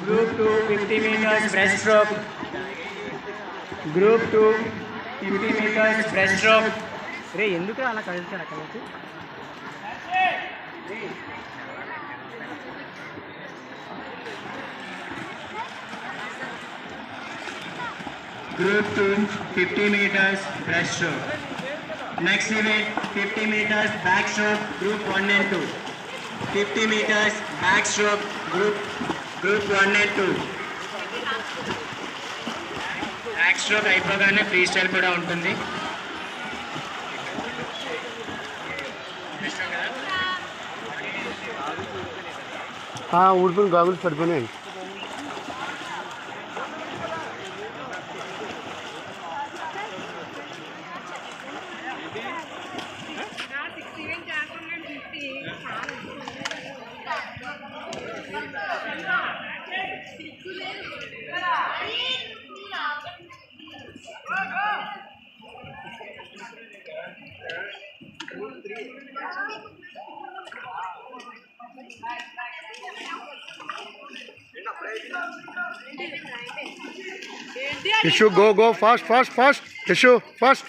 Group 2 50 meters breaststroke. Group 2 50 meters breaststroke. రే ఎందుకు అలా కలిసి అక్కడ వచ్చి Group 2 50 meters breaststroke. Next event 50 meters backstroke, group 1 and 2. 50 meters backstroke, group 1 and 2. Backstroke అయిపోగానే free style కూడా ఉంటుంది. ఊడిపోయిన గాగుల్స్ పడిపోయినాయి. Yeshu, go fast. Yeshu, fast.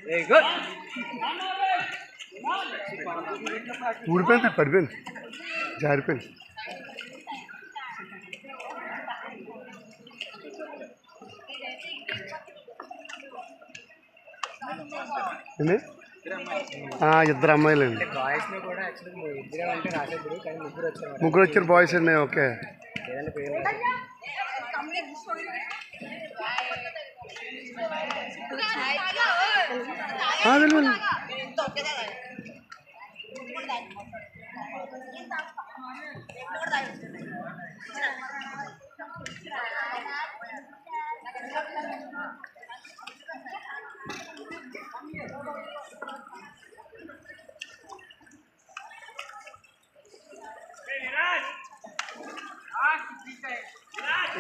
Very good. ఊడిపోయింది పడిపోయింది జారిపోయింది. ఇద్దరు అమ్మాయిలండి. ముగ్గురు వచ్చారు బాయ్స్ అండి. Okay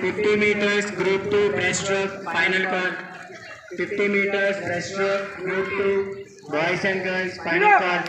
$50 meters group 2 breaststroke final call. 50 meters breaststroke group 2 boys and girls final call.